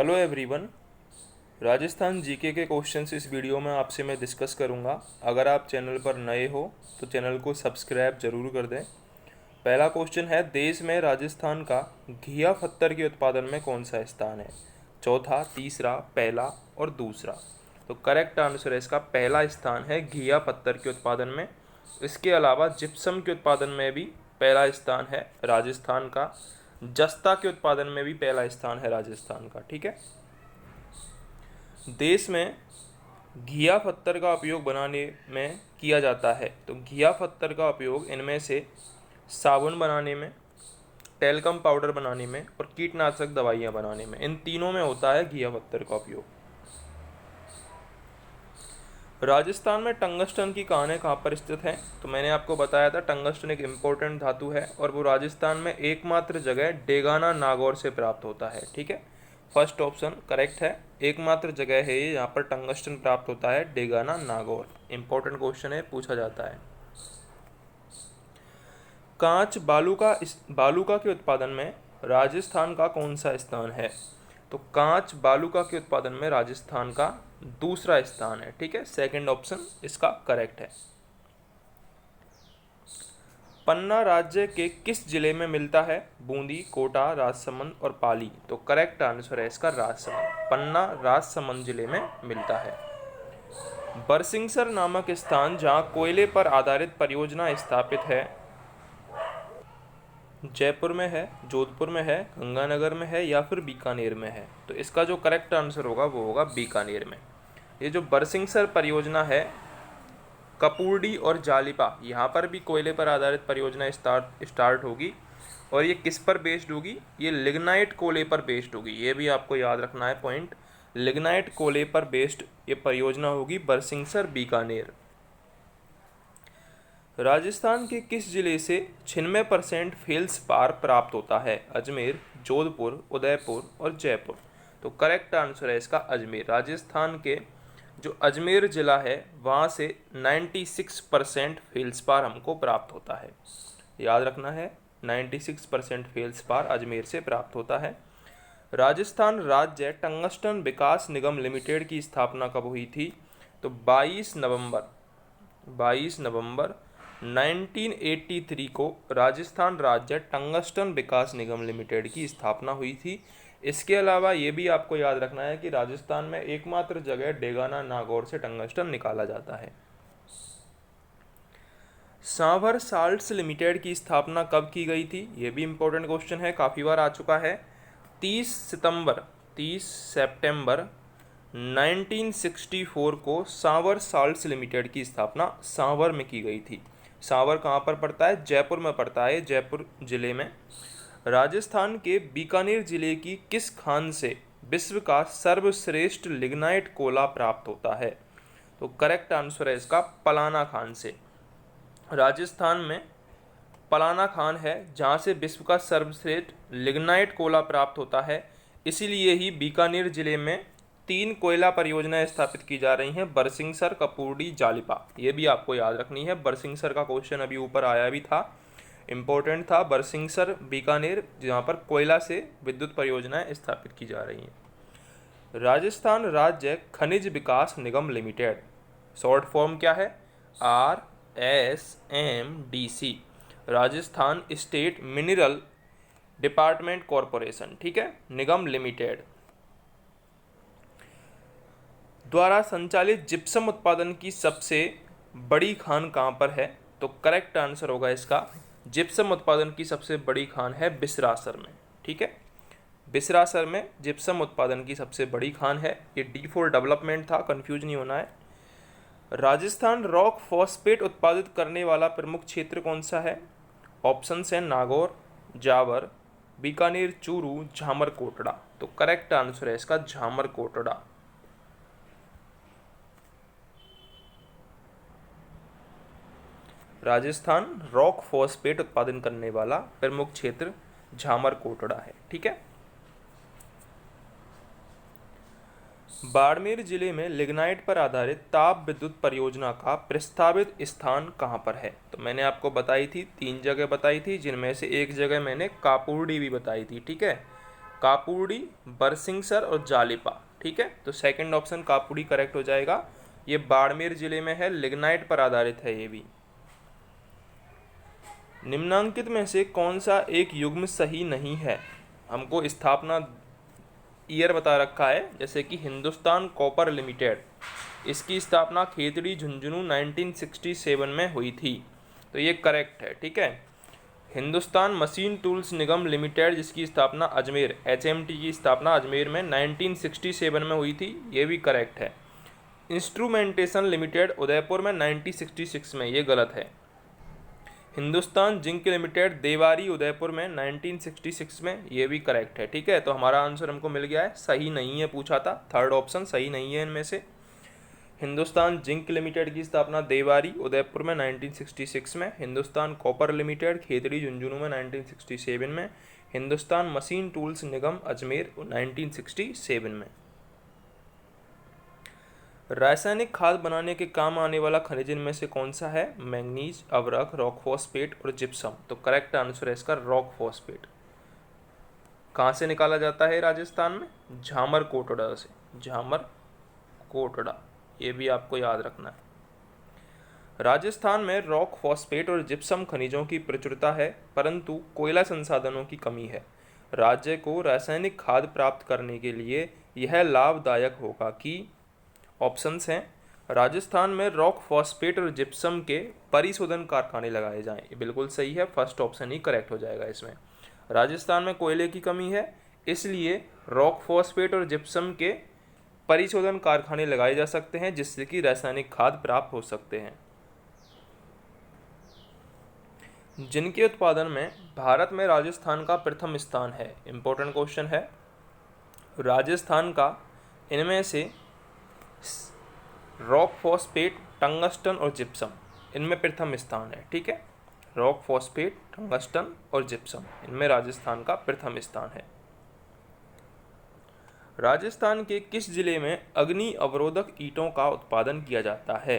Hello everyone. Rajasthan GK के questions इस video में आपसे मैं डिस्कस करूंगा। अगर आप चैनल पर नए हो तो चैनल को सब्सक्राइब जरूर कर दें। पहला क्वेश्चन है, देश में राजस्थान का घिया पत्थर के उत्पादन में कौन सा स्थान है? चौथा, तीसरा, पहला और दूसरा। तो करेक्ट आंसर है इसका पहला स्थान है घिया पत्थर के उत्पादन में। इसके अलावा जिप्सम के उत्पादन में भी पहला स्थान है राजस्थान का। जस्ता के उत्पादन में भी पहला स्थान है राजस्थान का। ठीक है। देश में घिया पत्थर का उपयोग बनाने में किया जाता है। तो घिया पत्थर का उपयोग इनमें से साबुन बनाने में, टेल्कम पाउडर बनाने में और कीटनाशक दवाइयाँ बनाने में, इन तीनों में होता है घिया पत्थर का उपयोग। राजस्थान में टंगस्टन की खानें कहाँ पर स्थित हैं? तो मैंने आपको बताया था टंगस्टन एक इम्पोर्टेंट धातु है और वो राजस्थान में एकमात्र जगह डेगाना नागौर से प्राप्त होता है। ठीक है, फर्स्ट ऑप्शन करेक्ट है। एकमात्र जगह है ये जहाँ पर टंगस्टन प्राप्त होता है, डेगाना नागौर। इंपॉर्टेंट क्वेश्चन है, पूछा जाता है। कांच बालूका के उत्पादन में राजस्थान का कौन सा स्थान है? तो कांच बालूका के उत्पादन में राजस्थान का दूसरा स्थान है। ठीक है, सेकंड ऑप्शन इसका करेक्ट है। पन्ना राज्य के किस जिले में मिलता है? बूंदी, कोटा, राजसमंद और पाली। तो करेक्ट आंसर है इसका राजसमंद। पन्ना राजसमंद जिले में मिलता है। बरसिंगसर नामक स्थान जहां कोयले पर आधारित परियोजना स्थापित है, जयपुर में है, जोधपुर में है, गंगानगर में है या फिर बीकानेर में है? तो इसका जो करेक्ट आंसर होगा वो होगा बीकानेर में। ये जो बरसिंगसर परियोजना है, कपूरडी और जालिपा, यहाँ पर भी कोयले पर आधारित परियोजना स्टार्ट होगी। और ये किस पर बेस्ड होगी? ये लिग्नाइट कोयले पर बेस्ड होगी। ये भी आपको याद रखना है पॉइंट, लिग्नाइट कोयले पर बेस्ड ये परियोजना होगी बरसिंगसर बीकानेर। राजस्थान के किस जिले से 96% फेल्सपार प्राप्त होता है? अजमेर, जोधपुर, उदयपुर और जयपुर। तो करेक्ट आंसर है इसका अजमेर। राजस्थान के जो अजमेर ज़िला है वहाँ से 96% फेल्सपार हमको प्राप्त होता है। याद रखना है, 96% फेल्सपार अजमेर से प्राप्त होता है। राजस्थान राज्य टंगस्टन विकास निगम लिमिटेड की स्थापना कब हुई थी? तो 22 नवंबर 1983 को राजस्थान राज्य टंगस्टन विकास निगम लिमिटेड की स्थापना हुई थी। इसके अलावा ये भी आपको याद रखना है कि राजस्थान में एकमात्र जगह डेगाना नागौर से टंगस्टन निकाला जाता है। सांभर साल्ट्स लिमिटेड की स्थापना कब की गई थी? ये भी इंपॉर्टेंट क्वेश्चन है, काफ़ी बार आ चुका है। 30 सितंबर 1964 को सांभर साल्ट्स लिमिटेड की स्थापना सांभर में की गई थी। सांभर कहाँ पर पड़ता है? जयपुर में पड़ता है, जयपुर जिले में। राजस्थान के बीकानेर जिले की किस खान से विश्व का सर्वश्रेष्ठ लिग्नाइट कोला प्राप्त होता है? तो करेक्ट आंसर है इसका पलाना खान से। राजस्थान में पलाना खान है जहाँ से विश्व का सर्वश्रेष्ठ लिग्नाइट कोला प्राप्त होता है। इसीलिए ही बीकानेर जिले में 3 कोयला परियोजनाएं स्थापित की जा रही हैं, बरसिंगसर, कपूरडी, जालिपा। ये भी आपको याद रखनी है। बरसिंगसर का क्वेश्चन अभी ऊपर आया भी था, इम्पोर्टेंट था। बरसिंगसर बीकानेर जहाँ पर कोयला से विद्युत परियोजनाएं स्थापित की जा रही हैं। राजस्थान राज्य खनिज विकास निगम लिमिटेड, शॉर्ट फॉर्म क्या है? RSMDC, Rajasthan state mineral department corporation, ठीक है, निगम लिमिटेड द्वारा संचालित जिप्सम उत्पादन की सबसे बड़ी खान कहाँ पर है? तो करेक्ट आंसर होगा इसका जिप्सम उत्पादन की सबसे बड़ी खान है बिसरासर में। ठीक है, बिसरासर में जिप्सम उत्पादन की सबसे बड़ी खान है। ये D4 डेवलपमेंट था, कंफ्यूज नहीं होना है। राजस्थान रॉक फॉस्फेट उत्पादित करने वाला प्रमुख क्षेत्र कौन सा है? ऑप्शन है नागौर, जावर, बीकानेर, चूरू, झामर कोटड़ा। तो करेक्ट आंसर है इसका झामर कोटड़ा। राजस्थान रॉक फॉस्फेट उत्पादन करने वाला प्रमुख क्षेत्र झामर कोटड़ा है। ठीक है। बाड़मेर जिले में लिग्नाइट पर आधारित ताप विद्युत परियोजना का प्रस्तावित स्थान कहाँ पर है? तो मैंने आपको बताई थी, 3 जगह बताई थी, जिनमें से एक जगह मैंने कापूरडी भी बताई थी। ठीक है, कापुड़ी, बरसिंगसर और जालिपा। ठीक है, तो सेकंड ऑप्शन कापुड़ी करेक्ट हो जाएगा। ये बाड़मेर जिले में है, लिग्नाइट पर आधारित है ये भी। निम्नांकित में से कौन सा एक युग्म सही नहीं है? हमको स्थापना ईयर बता रखा है, जैसे कि हिंदुस्तान कॉपर लिमिटेड, इसकी स्थापना खेतड़ी झुंझुनू 1967 में हुई थी, तो ये करेक्ट है। ठीक है। हिंदुस्तान मशीन टूल्स निगम लिमिटेड, जिसकी स्थापना अजमेर, HMT की स्थापना अजमेर में 1967 में हुई थी, ये भी करेक्ट है। इंस्ट्रूमेंटेशन लिमिटेड उदयपुर में 1966 में, ये गलत है। हिंदुस्तान जिंक लिमिटेड देवारी उदयपुर में 1966 में, ये भी करेक्ट है। ठीक है, तो हमारा आंसर हमको मिल गया है, सही नहीं है पूछा था, थर्ड ऑप्शन सही नहीं है इनमें से। हिंदुस्तान जिंक लिमिटेड की स्थापना देवारी उदयपुर में 1966 में, हिंदुस्तान कॉपर लिमिटेड खेतड़ी झुंझुनू में 1967 में, हिंदुस्तान मशीन टूल्स निगम अजमेर 1967 में। रासायनिक खाद बनाने के काम आने वाला खनिज इनमें से कौन सा है? मैंगनीज, अवरक, रॉक फॉस्फेट और जिप्सम। तो करेक्ट आंसर है इसका रॉक फॉस्फेट। कहाँ से निकाला जाता है राजस्थान में? झामर कोटड़ा से, झामर कोटड़ा, ये भी आपको याद रखना है। राजस्थान में रॉक फॉस्फेट और जिप्सम खनिजों की प्रचुरता है, परंतु कोयला संसाधनों की कमी है। राज्य को रासायनिक खाद प्राप्त करने के लिए यह लाभदायक होगा कि ऑप्शंस हैं, राजस्थान में रॉक फॉस्फेट और जिप्सम के परिशोधन कारखाने लगाए जाएं। ये बिल्कुल सही है, फर्स्ट ऑप्शन ही करेक्ट हो जाएगा इसमें। राजस्थान में कोयले की कमी है, इसलिए रॉक फॉस्फेट और जिप्सम के परिशोधन कारखाने लगाए जा सकते हैं, जिससे कि रासायनिक खाद प्राप्त हो सकते हैं। जिनके उत्पादन में भारत में राजस्थान का प्रथम स्थान है। इंपॉर्टेंट क्वेश्चन है, राजस्थान का इनमें से रॉक फॉस्फेट, टंगस्टन और जिप्सम, इनमें प्रथम स्थान है। ठीक है, रॉक फॉस्फेट, टंगस्टन और जिप्सम, इनमें राजस्थान का प्रथम स्थान है। राजस्थान के किस जिले में अग्नि अवरोधक ईंटों का उत्पादन किया जाता है?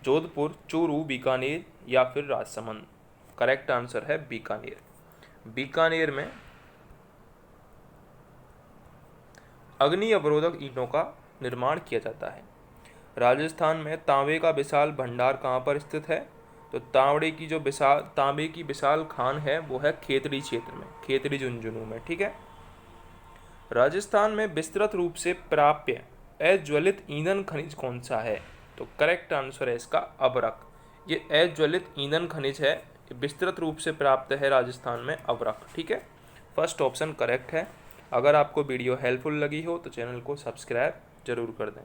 जोधपुर, चूरू, बीकानेर या फिर राजसमंद। करेक्ट आंसर है बीकानेर। बीकानेर में अग्नि अवरोधक ईंटों का निर्माण किया जाता है। राजस्थान में तांबे का विशाल भंडार कहाँ पर स्थित है? तो तांबे की विशाल खान है वो है खेतड़ी क्षेत्र में, खेतड़ी झुंझुनू में। ठीक है। राजस्थान में विस्तृत रूप से प्राप्य अज्वलित ईंधन खनिज कौन सा है? तो करेक्ट आंसर है इसका अवरक। ये अज्वलित ईंधन खनिज है, विस्तृत रूप से प्राप्त है राजस्थान में अवरक। ठीक है, फर्स्ट ऑप्शन करेक्ट है। अगर आपको वीडियो हेल्पफुल लगी हो तो चैनल को सब्सक्राइब जरूर कर दें।